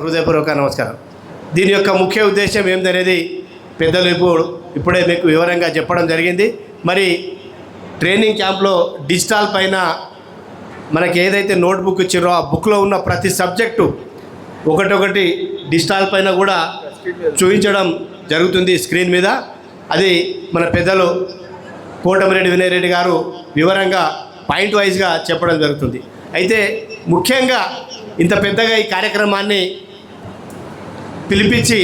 హృదయపూర్వక నమస్కారం. దీని యొక్క ముఖ్య ఉద్దేశం ఏమిటనేది పెద్దలు ఇప్పుడే మీకు వివరంగా చెప్పడం జరిగింది. మరి ట్రైనింగ్ క్యాంప్లో డిజిటల్ పైన మనకి ఏదైతే నోట్బుక్ ఇచ్చారో ఆ బుక్లో ఉన్న ప్రతి సబ్జెక్టు ఒకటొకటి డిజిటల్ పైన కూడా చూపించడం జరుగుతుంది స్క్రీన్ మీద. అది మన పెద్దలు కోటమిరెడ్డి వినయ్ రెడ్డి గారు వివరంగా పాయింట్ వైజ్గా చెప్పడం జరుగుతుంది. అయితే ముఖ్యంగా ఇంత పెద్దగా ఈ కార్యక్రమాన్ని పిలిపించి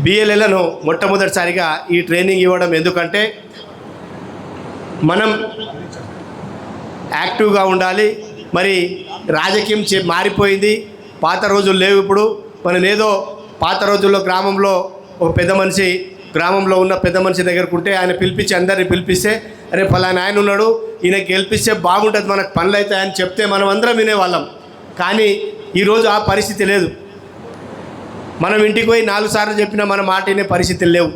బిఎల్ఏలను మొట్టమొదటిసారిగా ఈ ట్రైనింగ్ ఇవ్వడం ఎందుకంటే మనం యాక్టివ్గా ఉండాలి. మరి రాజకీయం మారిపోయింది, పాత రోజులు లేవు. ఇప్పుడు మనం ఏదో పాత రోజుల్లో గ్రామంలో ఒక పెద్ద మనిషి గ్రామంలో ఉన్న పెద్ద మనిషి దగ్గరకు ఉంటే ఆయన పిలిపించి అందరిని పిలిపిస్తే అరే ఫలానా ఆయన ఉన్నాడు, ఈయన గెలిపిస్తే బాగుంటుంది, మనకు పనులు అవుతాయని చెప్తే మనం అందరం వినేవాళ్ళం. కానీ ఈరోజు ఆ పరిస్థితి లేదు. మనం ఇంటికి పోయి 4 సార్లు చెప్పినా మన మాట వినే పరిస్థితులు లేవు.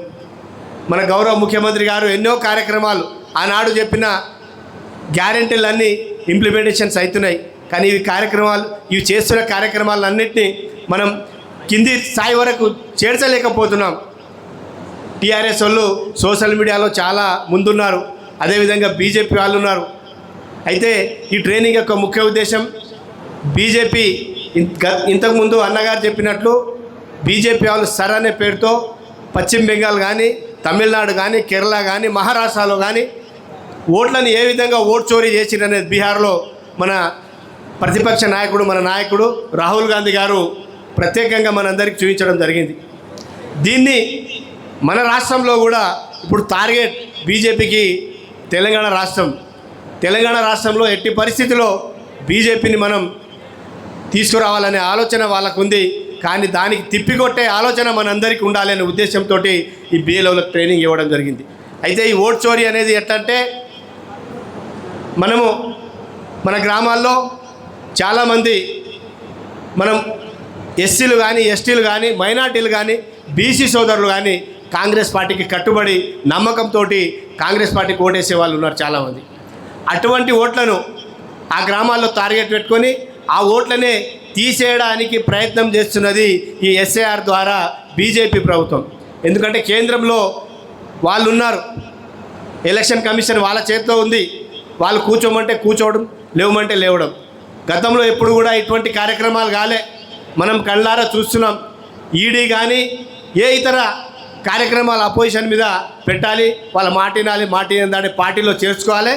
మన గౌరవ ముఖ్యమంత్రి గారు ఎన్నో కార్యక్రమాలు ఆనాడు చెప్పిన గ్యారెంటీలన్నీ ఇంప్లిమెంటేషన్స్ అవుతున్నాయి. కానీ ఇవి చేస్తున్న కార్యక్రమాలన్నింటినీ మనం కింది స్థాయి వరకు చేర్చలేకపోతున్నాం. టీఆర్ఎస్ వాళ్ళు సోషల్ మీడియాలో చాలా ముందున్నారు, అదేవిధంగా బీజేపీ వాళ్ళు ఉన్నారు. అయితే ఈ ట్రైనింగ్ యొక్క ముఖ్య ఉద్దేశం బీజేపీ ఇంతకుముందు అన్నగారు చెప్పినట్లు బీజేపీ వాళ్ళు సర్ అనే పేరుతో పశ్చిమ బెంగాల్ కానీ, తమిళనాడు కానీ, కేరళ కానీ, మహారాష్ట్రలో కానీ ఓట్లను ఏ విధంగా ఓట్ చోరీ చేసిరనేది బీహార్లో మన ప్రతిపక్ష నాయకుడు, మన నాయకుడు రాహుల్ గాంధీ గారు ప్రత్యేకంగా మనందరికీ చూపించడం జరిగింది. దీన్ని మన రాష్ట్రంలో కూడా ఇప్పుడు టార్గెట్ బీజేపీకి తెలంగాణ రాష్ట్రంలో ఎట్టి పరిస్థితిలో బీజేపీని మనం తీసుకురావాలనే ఆలోచన వాళ్ళకు ఉంది. కానీ దానికి తిప్పికొట్టే ఆలోచన మనందరికీ ఉండాలనే ఉద్దేశంతో ఈ బిఎల్ఓలకు ట్రైనింగ్ ఇవ్వడం జరిగింది. అయితే ఈ ఓట్ చోరీ అనేది ఎట్లంటే మనము మన గ్రామాల్లో చాలామంది మనం ఎస్సీలు కానీ, ఎస్టీలు కానీ, మైనార్టీలు కానీ, బీసీ సోదరులు కానీ కాంగ్రెస్ పార్టీకి కట్టుబడి నమ్మకంతో కాంగ్రెస్ పార్టీకి ఓటేసే వాళ్ళు ఉన్నారు చాలామంది. అటువంటి ఓట్లను ఆ గ్రామాల్లో టార్గెట్ పెట్టుకొని ఆ ఓట్లనే తీసేయడానికి ప్రయత్నం చేస్తున్నది ఈ ఎస్ఐఆర్ ద్వారా బీజేపీ ప్రభుత్వం. ఎందుకంటే కేంద్రంలో వాళ్ళు ఉన్నారు, ఎలక్షన్ కమిషన్ వాళ్ళ చేతిలో ఉంది. వాళ్ళు కూర్చోమంటే కూర్చోవడం, లేవమంటే లేవడం. గతంలో ఎప్పుడు కూడా ఇటువంటి కార్యక్రమాలు కాలే, మనం కళ్ళారా చూస్తున్నాం. ఈడీ కానీ ఏ ఇతర కార్యక్రమాలు అపోజిషన్ మీద పెట్టాలి, వాళ్ళ మాట వినాలి, మాట వినదాన్ని పార్టీలో చేర్చుకోవాలి,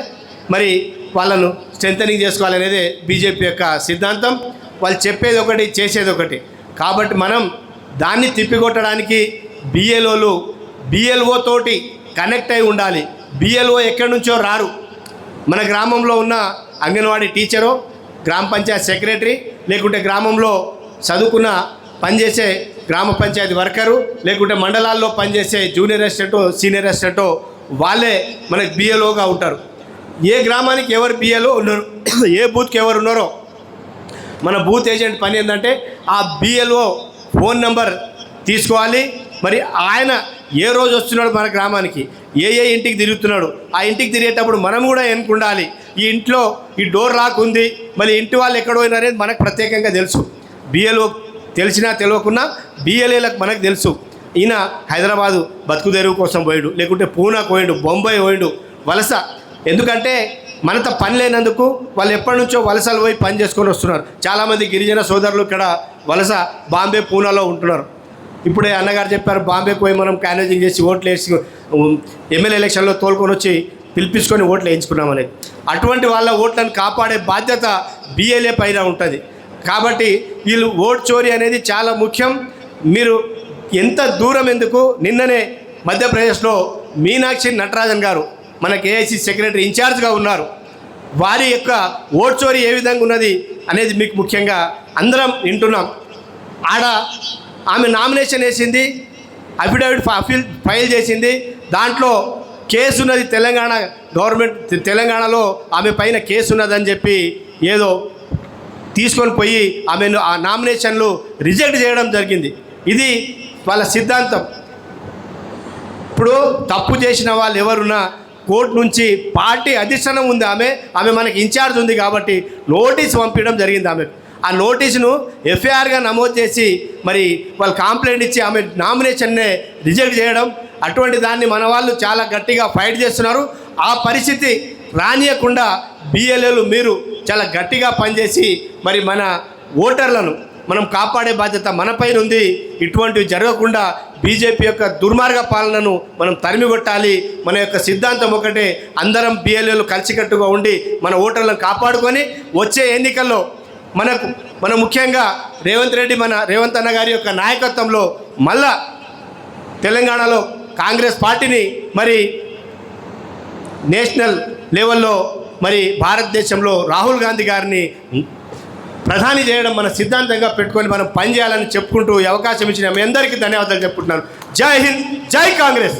మరి వాళ్ళను స్ట్రెంథనింగ్ చేసుకోవాలి అనేది బీజేపీ యొక్క సిద్ధాంతం. వాళ్ళు చెప్పేది ఒకటి, చేసేది ఒకటి. కాబట్టి మనం దాన్ని తిప్పికొట్టడానికి బిఎల్ఓ తోటి కనెక్ట్ అయి ఉండాలి. బిఎల్ఓ ఎక్కడి నుంచో రారు. మన గ్రామంలో ఉన్న అంగన్వాడీ టీచరు, గ్రామ పంచాయతీ సెక్రటరీ, లేకుంటే గ్రామంలో చదువుకున్న పనిచేసే గ్రామ పంచాయతీ వర్కరు, లేకుంటే మండలాల్లో పనిచేసే జూనియర్ అసిస్టెంటో, సీనియర్ అసిస్టెంటో వాళ్ళే మనకి బిఎల్ఓగా ఉంటారు. ఏ గ్రామానికి ఎవరు బిఎల్ఓ ఉన్నారు, ఏ బూత్కి ఎవరు ఉన్నారో మన బూత్ ఏజెంట్ పని ఏంటంటే ఆ బిఎల్ఓ ఫోన్ నెంబర్ తీసుకోవాలి. మరి ఆయన ఏ రోజు వస్తున్నాడు మన గ్రామానికి, ఏ ఇంటికి తిరుగుతున్నాడు, ఆ ఇంటికి తిరిగేటప్పుడు మనం కూడా ఎన్నుకుండాలి. ఈ ఇంట్లో ఈ డోర్ లాక్ ఉంది, మరి ఇంటి వాళ్ళు ఎక్కడ పోయినా అనేది మనకు ప్రత్యేకంగా తెలుసు. బిఎల్ఓ తెలిసినా తెలియకున్నా బిఎల్ఏలకు మనకు తెలుసు. ఈయన హైదరాబాదు బతుకు తెరువు కోసం పోయాడు, లేకుంటే పూనాకు పోయాడు, బొంబాయి పోయాడు వలస. ఎందుకంటే మనతో పని లేనందుకు వాళ్ళు ఎప్పటి నుంచో వలసలు పోయి పని చేసుకొని వస్తున్నారు. చాలామంది గిరిజన సోదరులు ఇక్కడ వలస బాంబే, పూనాలో ఉంటున్నారు. ఇప్పుడే అన్నగారు చెప్పారు, బాంబేకి పోయి మనం క్యాన్వాసింగ్ చేసి ఓట్లు వేసి ఎమ్మెల్యే ఎలక్షన్లో తోలుకొని వచ్చి పిలిపించుకొని ఓట్లు వేయించుకున్నామనేది. అటువంటి వాళ్ళ ఓట్లను కాపాడే బాధ్యత బిఎల్ఏ పైన ఉంటుంది. కాబట్టి వీళ్ళు ఓట్ చోరీ అనేది చాలా ముఖ్యం. మీరు ఎంత దూరం ఎందుకు, నిన్ననే మధ్యప్రదేశ్లో మీనాక్షి నటరాజన్ గారు మనకి ఏఐసి సెక్రటరీ ఇన్ఛార్జ్గా ఉన్నారు. వారి యొక్క ఓట్ చోరీ ఏ విధంగా ఉన్నది అనేది మీకు ముఖ్యంగా అందరం వింటున్నాం. ఆమె నామినేషన్ వేసింది, అఫిడవిట్ ఫైల్ చేసింది, దాంట్లో కేసు ఉన్నది. తెలంగాణ గవర్నమెంట్ తెలంగాణలో ఆమె పైన కేసు ఉన్నదని చెప్పి ఏదో తీసుకొని పోయి ఆమెను ఆ నామినేషన్లు రిజెక్ట్ చేయడం జరిగింది. ఇది వాళ్ళ సిద్ధాంతం. ఇప్పుడు తప్పు చేసిన వాళ్ళు ఎవరున్నా కోర్టు నుంచి పార్టీ అధిష్టానం ఉంది, ఆమె మనకి ఇన్ఛార్జ్ ఉంది కాబట్టి నోటీస్ పంపించడం జరిగింది. ఆ నోటీసును ఎఫ్ఐఆర్గా నమోదు చేసి మరి వాళ్ళు కంప్లైంట్ ఇచ్చి ఆమె నామినేషన్నే రిజెక్ట్ చేయడం, అటువంటి దాన్ని మన వాళ్ళు చాలా గట్టిగా ఫైట్ చేస్తున్నారు. ఆ పరిస్థితి రానియకుండా బిఎల్ఏలు మీరు చాలా గట్టిగా పనిచేసి మరి మన ఓటర్లను మనం కాపాడే బాధ్యత మనపైన ఉంది. ఇటువంటివి జరగకుండా బీజేపీ యొక్క దుర్మార్గ పాలనను మనం తరిమి కొట్టాలి. మన యొక్క సిద్ధాంతం ఒకటే, అందరం బిఎల్ఏలు కలిసికట్టుగా ఉండి మన ఓటర్లను కాపాడుకొని వచ్చే ఎన్నికల్లో మనం ముఖ్యంగా రేవంత్ అన్న గారి యొక్క నాయకత్వంలో మళ్ళా తెలంగాణలో కాంగ్రెస్ పార్టీని మరి నేషనల్ లెవెల్లో మరి భారతదేశంలో రాహుల్ గాంధీ గారిని ప్రధాని చేయడం మన సిద్ధాంతంగా పెట్టుకొని మనం పనిచేయాలని చెప్పుకుంటూ ఈ అవకాశం ఇచ్చిన మీ అందరికీ ధన్యవాదాలు చెప్పుకుంటున్నాను. జై హింద్, జై కాంగ్రెస్.